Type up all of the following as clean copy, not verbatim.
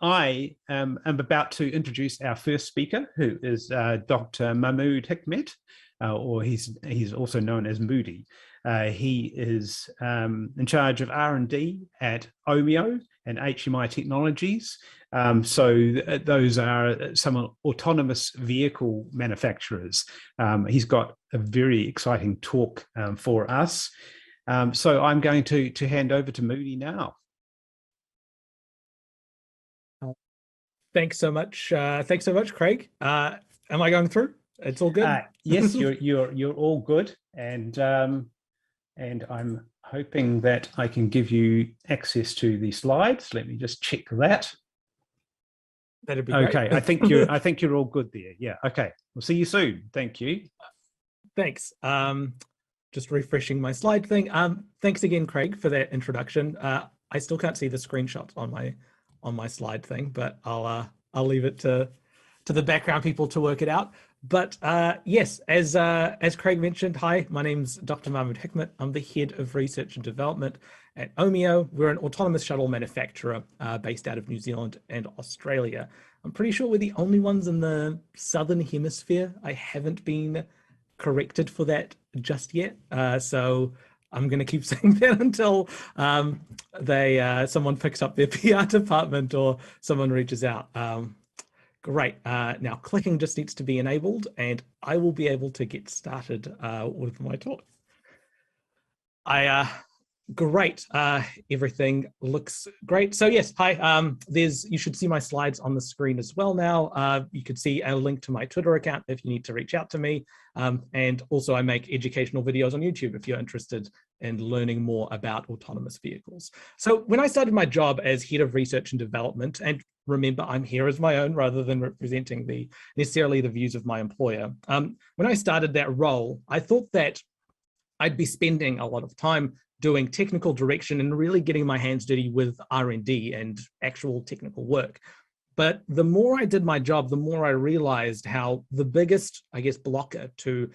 I am about to introduce our first speaker, who is Dr. Mahmood Hikmet, or he's also known as Moody. He is in charge of R&D at Omeo and HMI Technologies. Those are some autonomous vehicle manufacturers. He's got a very exciting talk for us. So I'm going to hand over to Moody now. Thanks so much. Thanks so much, Craig. Am I going through? It's all good. Yes, you're all good, and I'm hoping that I can give you access to the slides. Let me just check that. That'd be great. Okay. I think you're all good there. Yeah. Okay. We'll see you soon. Thank you. Thanks. Just refreshing my slide thing. Thanks again, Craig, for that introduction. I still can't see the screenshots on my slide thing, but I'll leave it to the background people to work it out. But yes, as Craig mentioned, hi, my name's Dr. Mahmood Hikmet. I'm the head of research and development at Omeo. We're an autonomous shuttle manufacturer based out of New Zealand and Australia. I'm pretty sure we're the only ones in the Southern Hemisphere. I haven't been corrected for that just yet. So I'm going to keep saying that until someone picks up their PR department or someone reaches out. Great. Now clicking just needs to be enabled and I will be able to get started with my talk. Great. Everything looks great. So yes, hi. You should see my slides on the screen as well now. You could see a link to my Twitter account if you need to reach out to me. And also I make educational videos on YouTube if you're interested in learning more about autonomous vehicles. So when I started my job as head of research and development, and remember, I'm here as my own rather than representing necessarily the views of my employer. When I started that role, I thought that I'd be spending a lot of time doing technical direction and really getting my hands dirty with R&D and actual technical work. But the more I did my job, the more I realized how the biggest, I guess, blocker to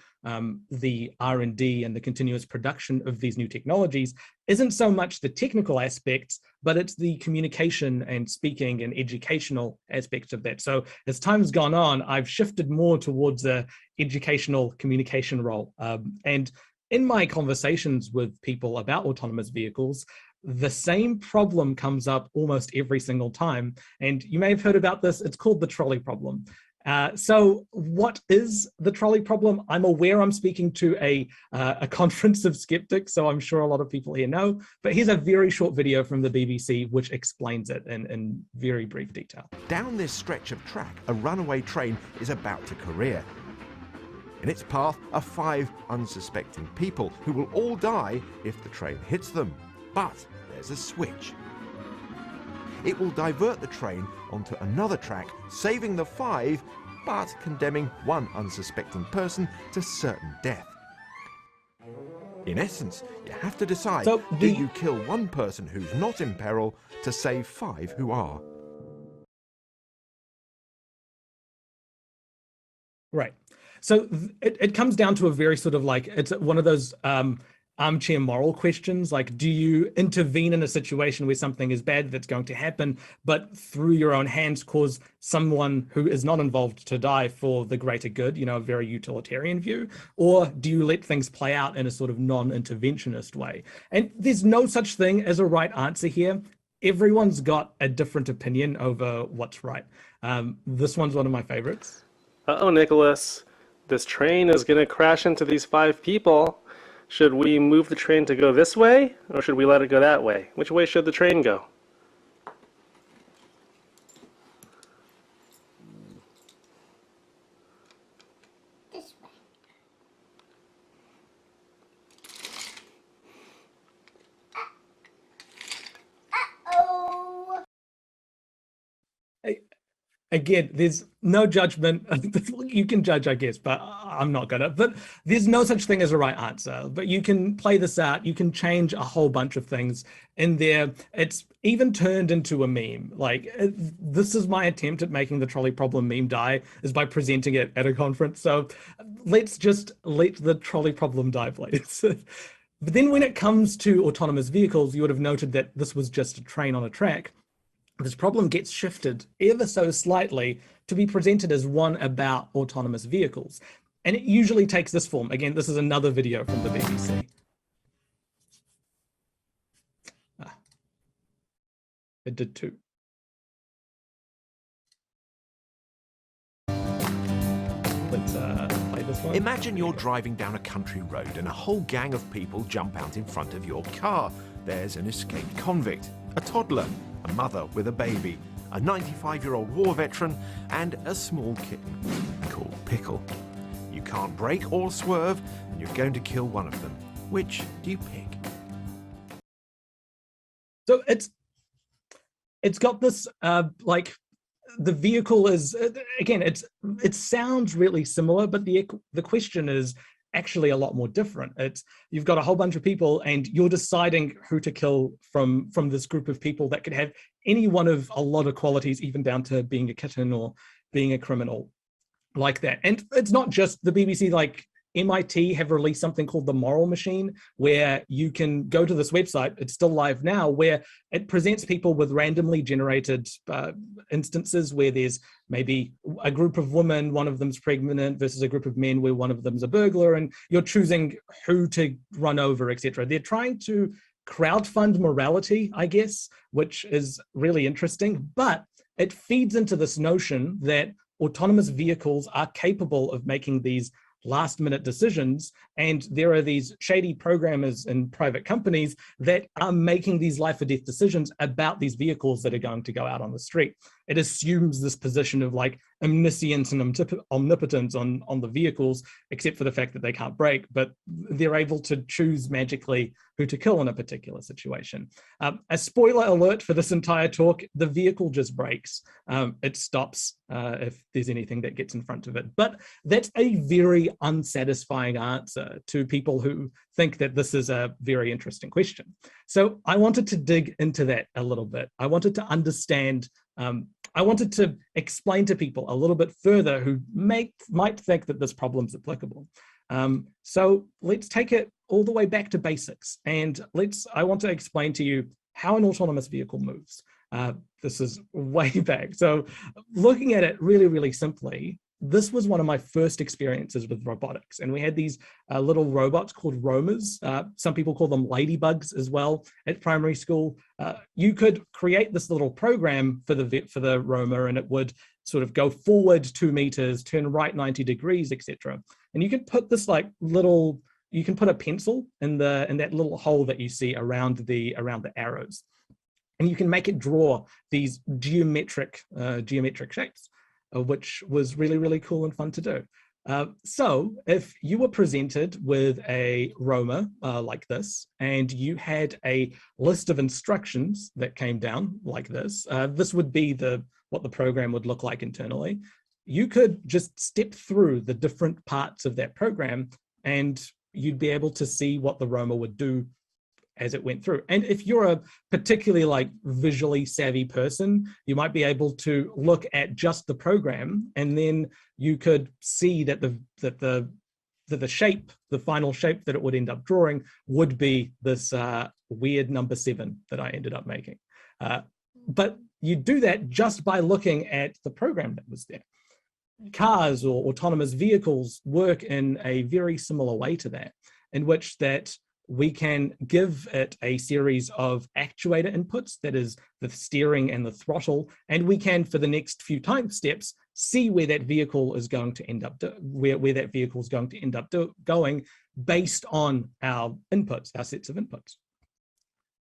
the R&D and the continuous production of these new technologies isn't so much the technical aspects, but it's the communication and speaking and educational aspects of that. So as time's gone on, I've shifted more towards a educational communication role. And in my conversations with people about autonomous vehicles, the same problem comes up almost every single time. And you may have heard about this. It's called the trolley problem. So what is the trolley problem? I'm aware I'm speaking to a conference of skeptics, so I'm sure a lot of people here know, but here's a very short video from the BBC which explains it in very brief detail. Down this stretch of track, a runaway train is about to career. In its path are 5 unsuspecting people who will all die if the train hits them. But there's a switch. It will divert the train onto another track, saving the 5, but condemning 1 unsuspecting person to certain death. In essence, you have to decide, do you kill 1 person who's not in peril to save 5 who are? Right. So it comes down to a very sort of like, it's one of those armchair moral questions, like, do you intervene in a situation where something is bad that's going to happen, but through your own hands cause someone who is not involved to die for the greater good, you know, a very utilitarian view? Or do you let things play out in a sort of non-interventionist way? And there's no such thing as a right answer here. Everyone's got a different opinion over what's right. This one's one of my favorites. Uh-oh, Nicholas. This train is going to crash into these 5 people. Should we move the train to go this way, or should we let it go that way? Which way should the train go? This way. Uh-oh. Again, there's no judgment. You can judge, I guess, but I'm not gonna. But there's no such thing as a right answer. But you can play this out. You can change a whole bunch of things in there. It's even turned into a meme. Like, this is my attempt at making the trolley problem meme die, is by presenting it at a conference. So let's just let the trolley problem die, please. But then when it comes to autonomous vehicles, you would have noted that this was just a train on a track. This problem gets shifted ever so slightly to be presented as one about autonomous vehicles. And it usually takes this form. Again, this is another video from the BBC. It did too. Let's play this one. Imagine you're driving down a country road and a whole gang of people jump out in front of your car. There's an escaped convict, a toddler, a mother with a baby, a 95-year-old war veteran, and a small kitten called Pickle. You can't brake or swerve, and you're going to kill one of them. Which do you pick? So it's got this like the vehicle is again it sounds really similar, but the question is actually a lot more different. It's you've got a whole bunch of people and you're deciding who to kill from this group of people that could have any one of a lot of qualities, even down to being a kitten or being a criminal like that. And it's not just the BBC, like MIT have released something called the Moral Machine, where you can go to this website, it's still live now, where it presents people with randomly generated instances where there's maybe a group of women, one of them's pregnant, versus a group of men where one of them's a burglar, and you're choosing who to run over, etc. They're trying to crowdfund morality, I guess, which is really interesting, but it feeds into this notion that autonomous vehicles are capable of making these last-minute decisions, and there are these shady programmers in private companies that are making these life or death decisions about these vehicles that are going to go out on the street. It assumes this position of like omniscience and omnipotence on the vehicles, except for the fact that they can't brake, but they're able to choose magically who to kill in a particular situation. A spoiler alert for this entire talk, the vehicle just brakes. It stops if there's anything that gets in front of it. But that's a very unsatisfying answer to people who think that this is a very interesting question. So I wanted to dig into that a little bit. I wanted to understand, I wanted to explain to people a little bit further who might think that this problem's applicable. So let's take it all the way back to basics, and I want to explain to you how an autonomous vehicle moves. This is way back. So looking at it really, really simply, this was one of my first experiences with robotics. And we had these little robots called roamers. Some people call them ladybugs as well at primary school. You could create this little program for the roamer, and it would sort of go forward 2 meters, turn right 90 degrees, etc. And you could put this like little, you can put a pencil in that little hole that you see around the arrows. And you can make it draw these geometric shapes, which was really, really cool and fun to do. So if you were presented with a roamer like this, and you had a list of instructions that came down like this, this would be what the program would look like internally. You could just step through the different parts of that program, and you'd be able to see what the roamer would do as it went through. And if you're a particularly like visually savvy person, you might be able to look at just the program, and then you could see that the shape, the final shape that it would end up drawing would be this weird number 7 that I ended up making. But you do that just by looking at the program that was there. Cars or autonomous vehicles work in a very similar way to that, in which that we can give it a series of actuator inputs, that is the steering and the throttle, and we can, for the next few time steps, see where that vehicle is going to end up, where that vehicle is going to end up going based on our inputs, our sets of inputs.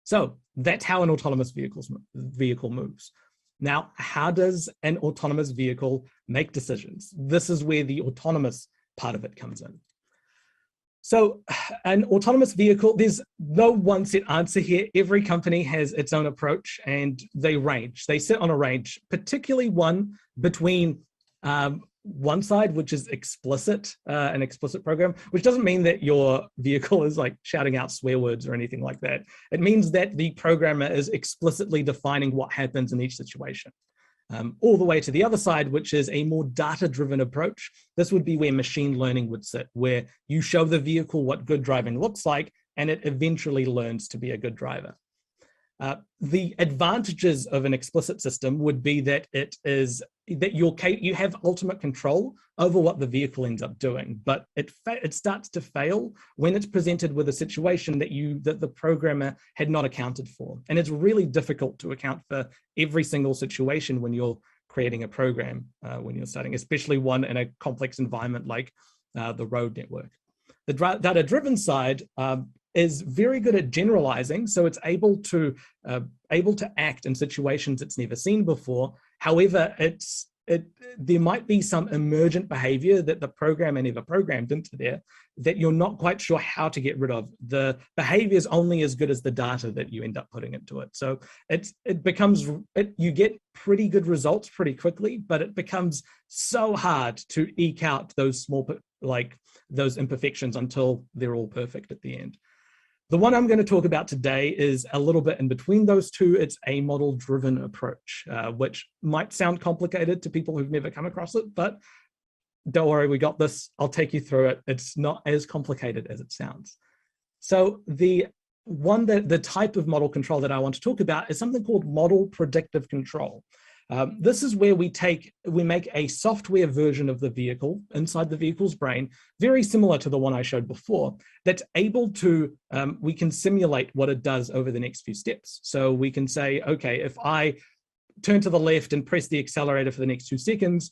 So that's how an autonomous vehicle moves. Now, how does an autonomous vehicle make decisions? This is where the autonomous part of it comes in. So an autonomous vehicle, there's no one set answer here. Every company has its own approach, and they range. They sit on a range, particularly one between one side, which is explicit, an explicit program, which doesn't mean that your vehicle is like shouting out swear words or anything like that. It means that the programmer is explicitly defining what happens in each situation. All the way to the other side, which is a more data-driven approach. This would be where machine learning would sit, where you show the vehicle what good driving looks like, and it eventually learns to be a good driver. The advantages of an explicit system would be that you have ultimate control over what the vehicle ends up doing, but it starts to fail when it's presented with a situation that the programmer had not accounted for. And it's really difficult to account for every single situation when you're creating a program, when you're starting, especially one in a complex environment like the road network. The data-driven side is very good at generalizing, so it's able to act in situations it's never seen before. However, there might be some emergent behavior that the programmer never programmed into there that you're not quite sure how to get rid of. The behavior is only as good as the data that you end up putting into it. So you get pretty good results pretty quickly, but it becomes so hard to eke out those those imperfections until they're all perfect at the end. The one I'm going to talk about today is a little bit in between those two. It's a model-driven approach, which might sound complicated to people who've never come across it, but don't worry, we got this. I'll take you through it. It's not as complicated as it sounds. So the type of model control that I want to talk about is something called model predictive control. This is where we make a software version of the vehicle inside the vehicle's brain, very similar to the one I showed before, that's able to, we can simulate what it does over the next few steps. So we can say, okay, if I turn to the left and press the accelerator for the next 2 seconds,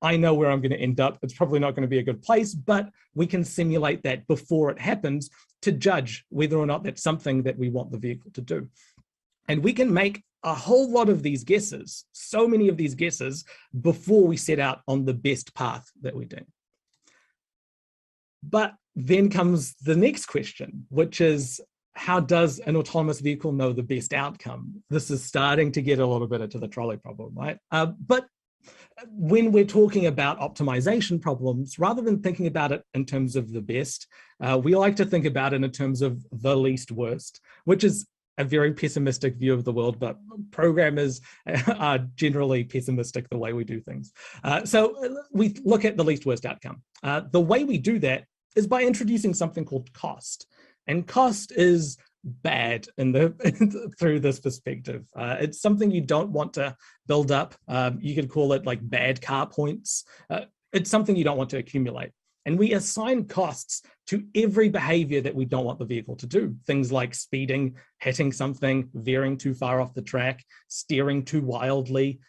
I know where I'm going to end up. It's probably not going to be a good place, but we can simulate that before it happens to judge whether or not that's something that we want the vehicle to do. And we can make a whole lot of these guesses, so many of these guesses, before we set out on the best path that we do. But then comes the next question, which is, how does an autonomous vehicle know the best outcome? This is starting to get a little bit into the trolley problem, right? But when we're talking about optimization problems, rather than thinking about it in terms of the best, we like to think about it in terms of the least worst, which is a very pessimistic view of the world, but programmers are generally pessimistic the way we do things. So we look at the least worst outcome. The way we do that is by introducing something called cost. And cost is bad through this perspective. It's something you don't want to build up. You could call it like bad car points. It's something you don't want to accumulate. And we assign costs to every behavior that we don't want the vehicle to do. Things like speeding, hitting something, veering too far off the track, steering too wildly.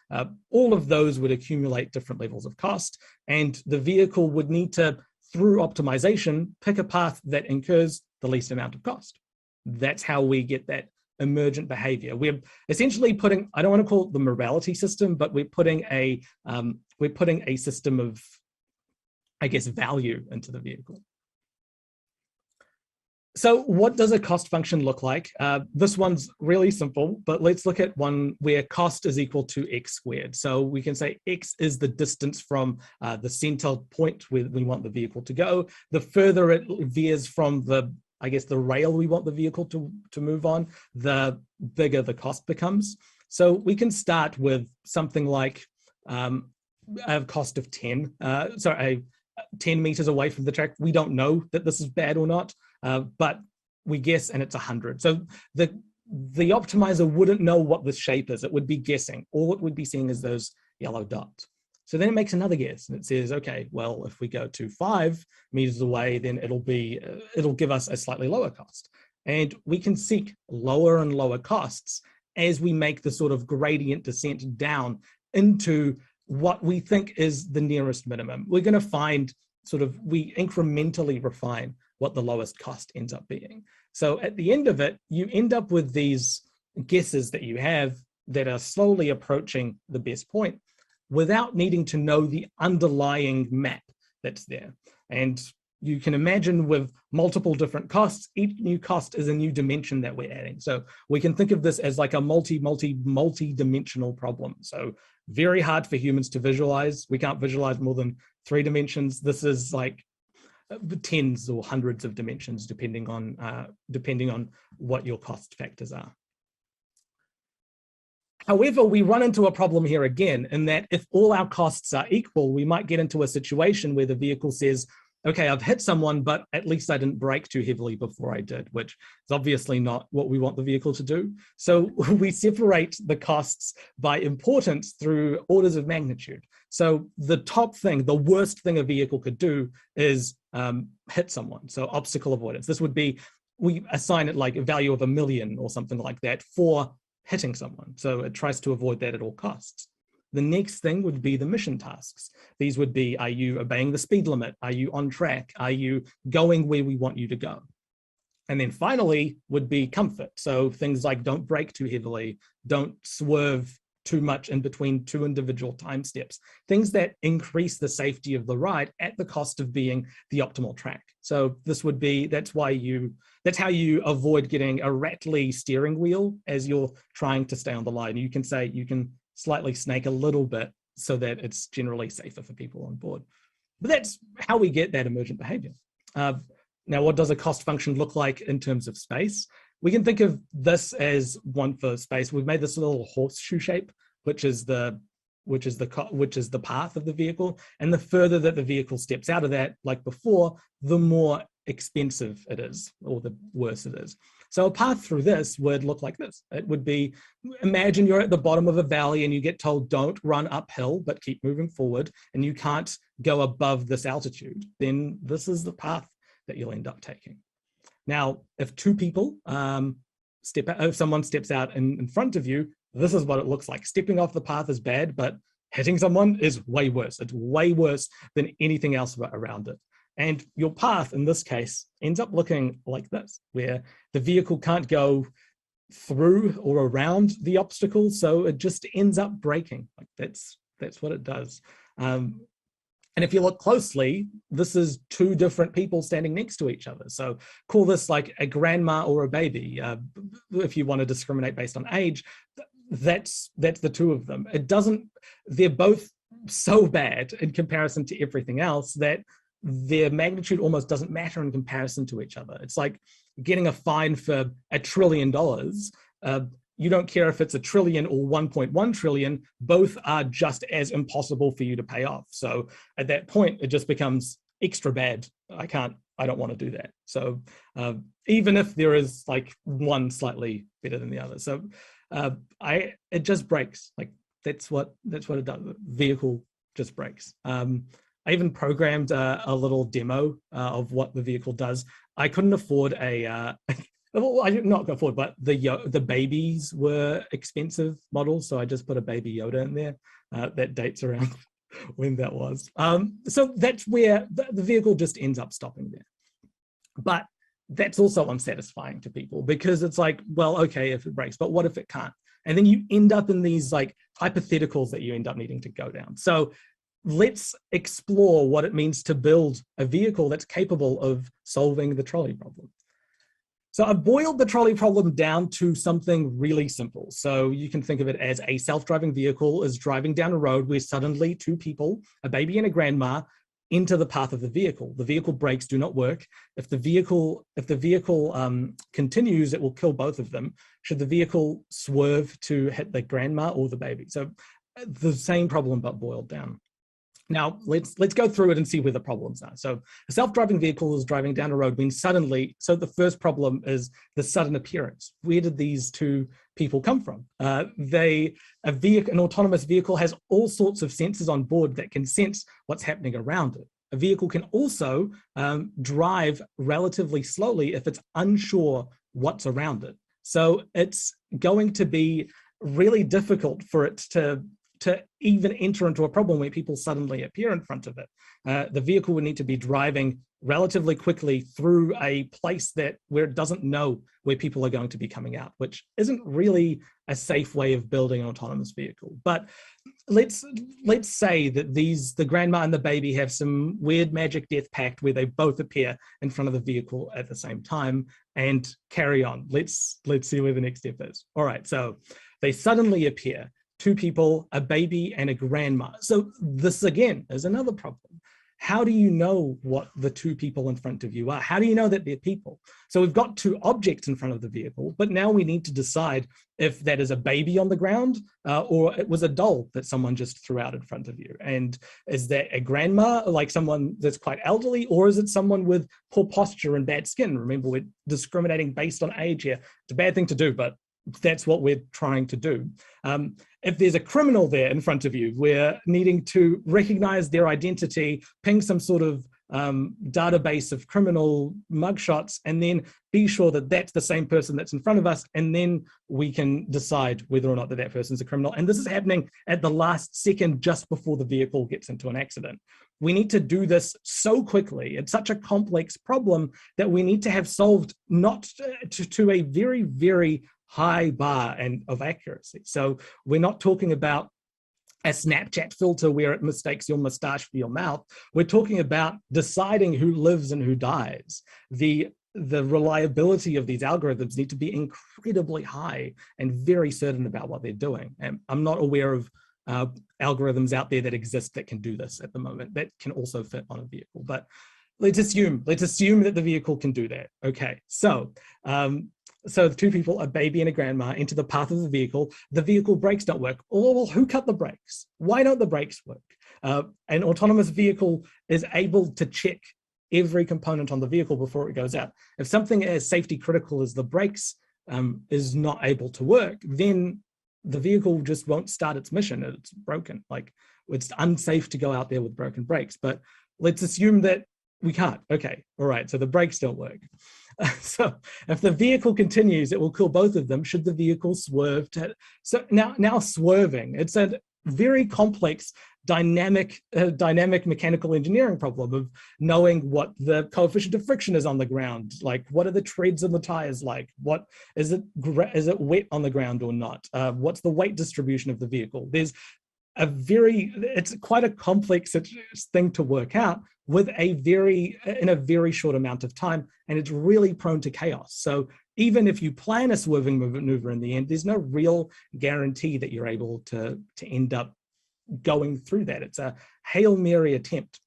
All of those would accumulate different levels of cost. And the vehicle would need to, through optimization, pick a path that incurs the least amount of cost. That's how we get that emergent behavior. We're essentially putting, I don't want to call it the morality system, but we're putting a system of, I guess, value into the vehicle. So what does a cost function look like? This one's really simple, but let's look at one where cost is equal to x squared. So we can say x is the distance from the center point where we want the vehicle to go. The further it veers from the rail we want the vehicle to move on, the bigger the cost becomes. So we can start with something like a cost of 10 meters away from the track. We don't know that this is bad or not, but we guess, and it's 100. So the optimizer wouldn't know what the shape is. It would be guessing. All it would be seeing is those yellow dots. So then it makes another guess, and it says, okay, well, if we go to 5 meters away, then it'll give us a slightly lower cost. And we can seek lower and lower costs as we make the sort of gradient descent down into what we think is the nearest minimum. We're going to find we incrementally refine what the lowest cost ends up being. So at the end of it, you end up with these guesses that you have that are slowly approaching the best point without needing to know the underlying map that's there. And you can imagine with multiple different costs, each new cost is a new dimension that we're adding. So we can think of this as like a multi-dimensional problem. So very hard for humans to visualize. We can't visualize more than 3 dimensions. This is like tens or hundreds of dimensions, depending on what your cost factors are. However, we run into a problem here again, in that if all our costs are equal, we might get into a situation where the vehicle says, okay, I've hit someone, but at least I didn't brake too heavily before I did, which is obviously not what we want the vehicle to do. So we separate the costs by importance through orders of magnitude. So the top thing, the worst thing a vehicle could do is hit someone. So obstacle avoidance. This would be, we assign it like a value of 1 million or something like that for hitting someone. So it tries to avoid that at all costs. The next thing would be the mission tasks. These would be, are you obeying the speed limit? Are you on track? Are you going where we want you to go? And then finally would be comfort. So things like don't brake too heavily, don't swerve too much in between two individual time steps, things that increase the safety of the ride at the cost of being the optimal track. So this would be, that's how you avoid getting a rattly steering wheel as you're trying to stay on the line. You can say, you can slightly snake a little bit so that it's generally safer for people on board. But that's how we get that emergent behavior. Now, what does a cost function look like in terms of space? We can think of this as one for space. We've made this little horseshoe shape, which is the path of the vehicle. And the further that the vehicle steps out of that, like before, the more expensive it is, or the worse it is. So a path through this would look like this. It would be, imagine you're at the bottom of a valley and you get told don't run uphill, but keep moving forward, and you can't go above this altitude. Then this is the path that you'll end up taking. Now, if two people if someone steps out in front of you, this is what it looks like. Stepping off the path is bad, but hitting someone is way worse. It's way worse than anything else around it. And your path, in this case, ends up looking like this, where the vehicle can't go through or around the obstacle, so it just ends up braking. Like that's what it does. And if you look closely, this is two different people standing next to each other. So call this like a grandma or a baby. If you want to discriminate based on age, that's the two of them. They're both so bad in comparison to everything else that their magnitude almost doesn't matter in comparison to each other. It's like getting a fine for $1 trillion. You don't care if it's 1 trillion or 1.1 trillion, both are just as impossible for you to pay off. So at that point, it just becomes extra bad. I don't want to do that. So even if there is like one slightly better than the other. So it just breaks. Like that's what it does. The vehicle just breaks. I even programmed a little demo of what the vehicle does. I couldn't afford well, I did not afford, but the babies were expensive models, so I just put a baby Yoda in there. That dates around when that was. So that's where the vehicle just ends up stopping there. But that's also unsatisfying to people because it's like, well, okay, if it breaks, but what if it can't? And then you end up in these like hypotheticals that you end up needing to go down. So let's explore what it means to build a vehicle that's capable of solving the trolley problem. So I've boiled the trolley problem down to something really simple. So you can think of it as a self-driving vehicle is driving down a road where suddenly two people, a baby and a grandma, enter the path of the vehicle. The vehicle brakes do not work. If the vehicle continues, it will kill both of them. Should the vehicle swerve to hit the grandma or the baby? So the same problem, but boiled down. Now, let's go through it and see where the problems are. So a self-driving vehicle is driving down a road when suddenly, so the first problem is the sudden appearance. Where did these two people come from? An autonomous vehicle has all sorts of sensors on board that can sense what's happening around it. A vehicle can also drive relatively slowly if it's unsure what's around it. So it's going to be really difficult for it to even enter into a problem where people suddenly appear in front of it. The vehicle would need to be driving relatively quickly through a place where it doesn't know where people are going to be coming out, which isn't really a safe way of building an autonomous vehicle. But let's say that the grandma and the baby have some weird magic death pact where they both appear in front of the vehicle at the same time and carry on. Let's see where the next step is. All right, so they suddenly appear. Two people, a baby and a grandma. So this again is another problem. how do you know what the two people in front of you are? How do you know that they're people? So we've got two objects in front of the vehicle, but now we need to decide if that is a baby on the ground or it was a doll that someone just threw out in front of you. And is that a grandma, like someone that's quite elderly, or is it someone with poor posture and bad skin? Remember, we're discriminating based on age here. It's a bad thing to do, but that's what we're trying to do. If there's a criminal there in front of you, we're needing to recognize their identity, ping some sort of database of criminal mugshots, and then be sure that that's the same person that's in front of us, and then we can decide whether or not that person's a criminal. And this is happening at the last second, just before the vehicle gets into an accident. We need to do this so quickly. It's such a complex problem that we need to have solved not to a very, very high bar and of accuracy. So we're not talking about a Snapchat filter where it mistakes your mustache for your mouth. We're talking about deciding who lives and who dies. The reliability of these algorithms need to be incredibly high and very certain about what they're doing. And I'm not aware of algorithms out there that exist that can do this at the moment, that can also fit on a vehicle. But let's assume that the vehicle can do that. Okay, so the two people, a baby and a grandma, enter the path of the vehicle brakes don't work. Oh, well, who cut the brakes? Why don't the brakes work? An autonomous vehicle is able to check every component on the vehicle before it goes out. If something as safety critical as the brakes is not able to work, then the vehicle just won't start its mission. It's broken. Like, it's unsafe to go out there with broken brakes. But let's assume that we can't. Okay, all right, so the brakes don't work. So if the vehicle continues, it will kill both of them should the vehicle swerve. So now swerving, it's a very complex dynamic mechanical engineering problem of knowing what the coefficient of friction is on the ground, like what are the treads in the tires like, what is it wet on the ground or not, what's the weight distribution of the vehicle. It's quite a complex thing to work out in a very short amount of time, and it's really prone to chaos. So even if you plan a swerving maneuver in the end, there's no real guarantee that you're able to end up going through that. It's a Hail Mary attempt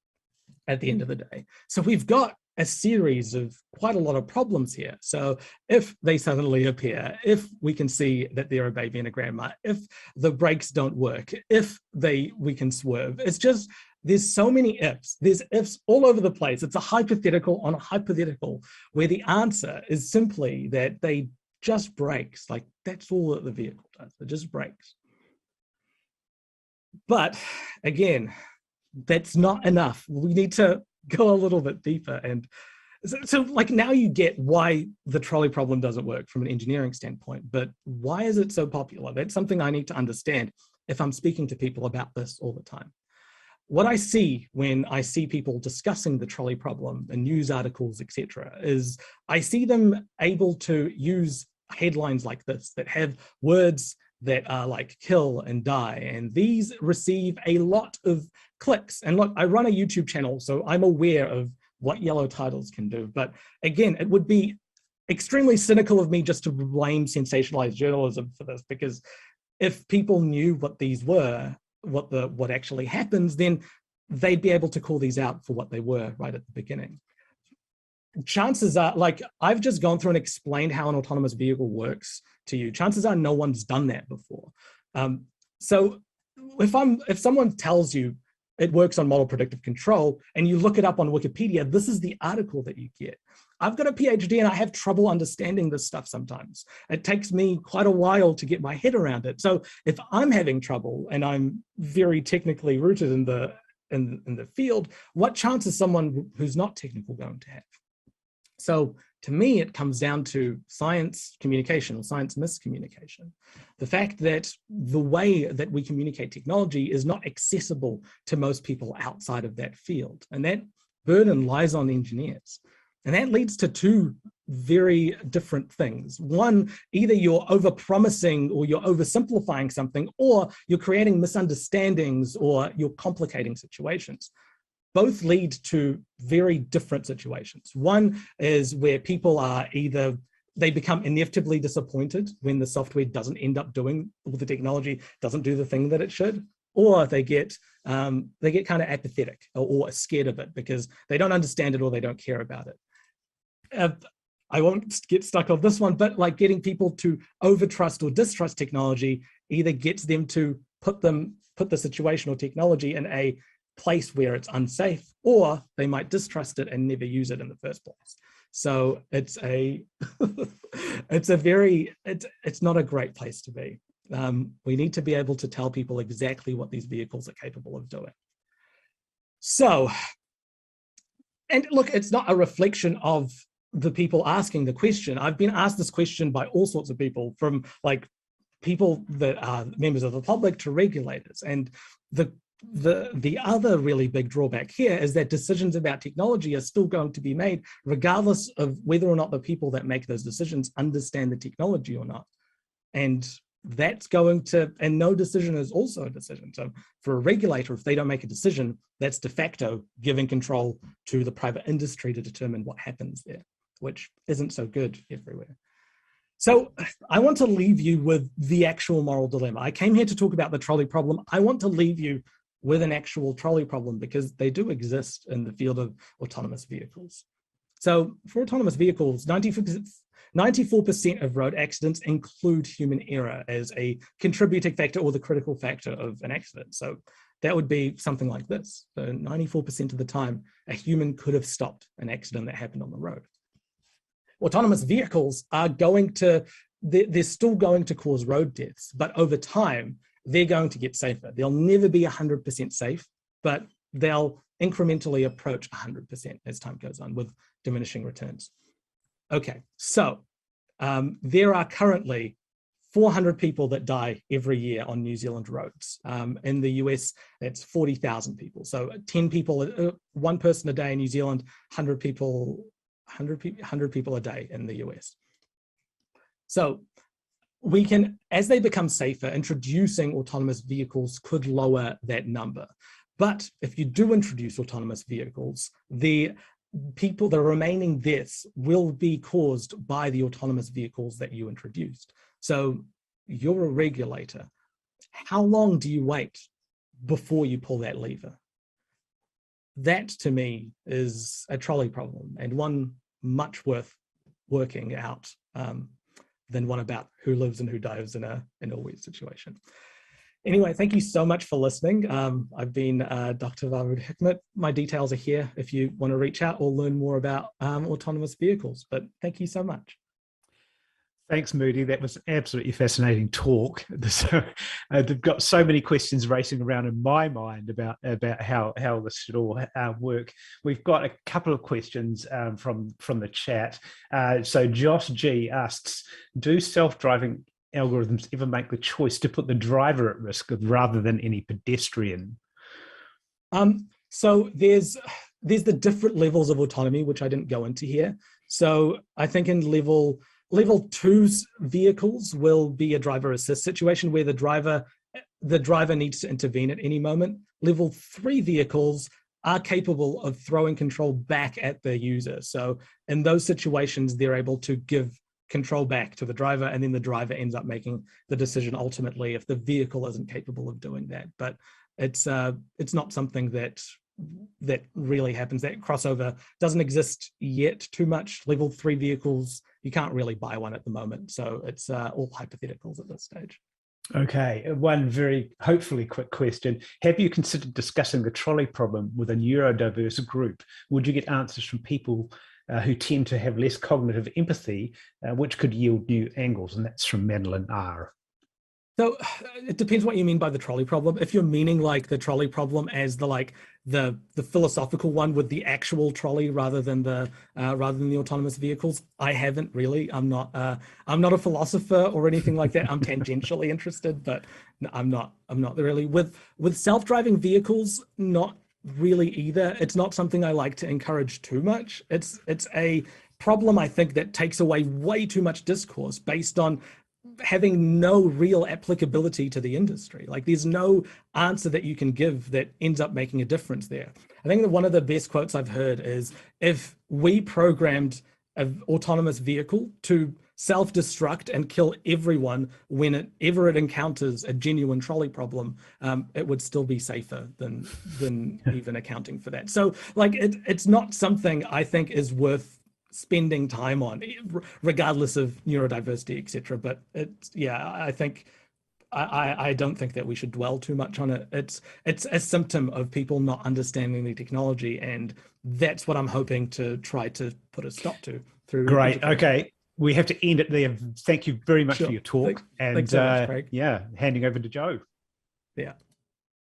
at the end of the day. So we've got a series of quite a lot of problems here. So if they suddenly appear, if we can see that they're a baby and a grandma, if the brakes don't work, if we can swerve, it's just, there's so many ifs. There's ifs all over the place. It's a hypothetical on a hypothetical where the answer is simply that they just brakes. Like, that's all that the vehicle does. It just brakes. But again, that's not enough. We need to go a little bit deeper. And so like, now you get why the trolley problem doesn't work from an engineering standpoint, but why is it so popular? That's something I need to understand if I'm speaking to people about this all the time. What I see when I see people discussing the trolley problem in news articles, etc., is I see them able to use headlines like this that have words that are like kill and die, and these receive a lot of clicks. And look, I run a YouTube channel, so I'm aware of what yellow titles can do. But again, it would be extremely cynical of me just to blame sensationalized journalism for this, because if people knew what these were, what actually happens, then they'd be able to call these out for what they were right at the beginning. Chances are, like, I've just gone through and explained how an autonomous vehicle works to you. Chances are no one's done that before. So if someone tells you it works on model predictive control and you look it up on Wikipedia, this is the article that you get. I've got a PhD and I have trouble understanding this stuff sometimes. It takes me quite a while to get my head around it. So if I'm having trouble and I'm very technically rooted in the field, what chance is someone who's not technical going to have? So to me, it comes down to science communication or science miscommunication. The fact that the way that we communicate technology is not accessible to most people outside of that field. And that burden lies on engineers. And that leads to two very different things. One, either you're over-promising or you're oversimplifying something, or you're creating misunderstandings or you're complicating situations. Both lead to very different situations. One is where people are either, they become inevitably disappointed when the software doesn't end up doing, or the technology doesn't do the thing that it should, or they get kind of apathetic or scared of it because they don't understand it or they don't care about it. I won't get stuck on this one, but like getting people to overtrust or distrust technology either gets them to put the situation or technology in a place where it's unsafe, or they might distrust it and never use it in the first place. So it's not a great place to be. We need to be able to tell people exactly what these vehicles are capable of doing. So, and look, it's not a reflection of the people asking the question. I've been asked this question by all sorts of people, from like people that are members of the public to regulators. And the other really big drawback here is that decisions about technology are still going to be made regardless of whether or not the people that make those decisions understand the technology or not. And that's going to, and no decision is also a decision. So for a regulator, if they don't make a decision, that's de facto giving control to the private industry to determine what happens there, which isn't so good everywhere. So I want to leave you with the actual moral dilemma. I came here to talk about the trolley problem. I want to leave you with an actual trolley problem because they do exist in the field of autonomous vehicles. So for autonomous vehicles, 94% of road accidents include human error as a contributing factor or the critical factor of an accident. So that would be something like this. So 94% of the time, a human could have stopped an accident that happened on the road. Autonomous vehicles are they're still going to cause road deaths, but over time, they're going to get safer. They'll never be 100% safe, but they'll incrementally approach 100% as time goes on with diminishing returns. Okay, so there are currently 400 people that die every year on New Zealand roads. In the US, that's 40,000 people. So 10 people, one person a day in New Zealand, 100 people a day in the US. So we can, as they become safer, introducing autonomous vehicles could lower that number. But if you do introduce autonomous vehicles, the remaining deaths will be caused by the autonomous vehicles that you introduced. So you're a regulator. How long do you wait before you pull that lever? That to me is a trolley problem, and one much worth working out than one about who lives and who dies in a weird situation. Anyway, thank you so much for listening. I've been Dr. Mahmood Hikmet. My details are here if you want to reach out or learn more about autonomous vehicles, but thank you so much. Thanks, Moody. That was an absolutely fascinating talk. They've got so many questions racing around in my mind about how this should all work. We've got a couple of questions from the chat. So Josh G asks, do self-driving algorithms ever make the choice to put the driver at risk rather than any pedestrian? So there's the different levels of autonomy, which I didn't go into here. So I think in level 2's vehicles will be a driver assist situation where the driver needs to intervene at any moment. Level 3 vehicles are capable of throwing control back at the user. So in those situations, they're able to give control back to the driver, and then the driver ends up making the decision ultimately if the vehicle isn't capable of doing that. But it's not something that really happens. That crossover doesn't exist yet too much. Level 3 vehicles, you can't really buy one at the moment. So it's all hypotheticals at this stage. Okay, one very hopefully quick question. Have you considered discussing the trolley problem with a neurodiverse group? Would you get answers from people who tend to have less cognitive empathy, which could yield new angles? And that's from Madeline R. So it depends what you mean by the trolley problem. If you're meaning like the trolley problem as the philosophical one with the actual trolley rather than the autonomous vehicles, I haven't really. I'm not a philosopher or anything like that. I'm tangentially interested, but I'm not really. With self-driving vehicles, not really either. It's not something I like to encourage too much. It's a problem, I think, that takes away way too much discourse based on having no real applicability to the industry. Like there's no answer that you can give that ends up making a difference there. I think that one of the best quotes I've heard is, if we programmed an autonomous vehicle to self-destruct and kill everyone whenever it encounters a genuine trolley problem, it would still be safer than even accounting for that. So like it's not something I think is worth spending time on, regardless of neurodiversity, etc. But I think I don't think that we should dwell too much on it. It's a symptom of people not understanding the technology, and that's what I'm hoping to try to put a stop to through. Great. education. Okay. We have to end it there. Thank you very much Sure. for your talk. Thanks so much, Craig. Handing over to Joe. Yeah.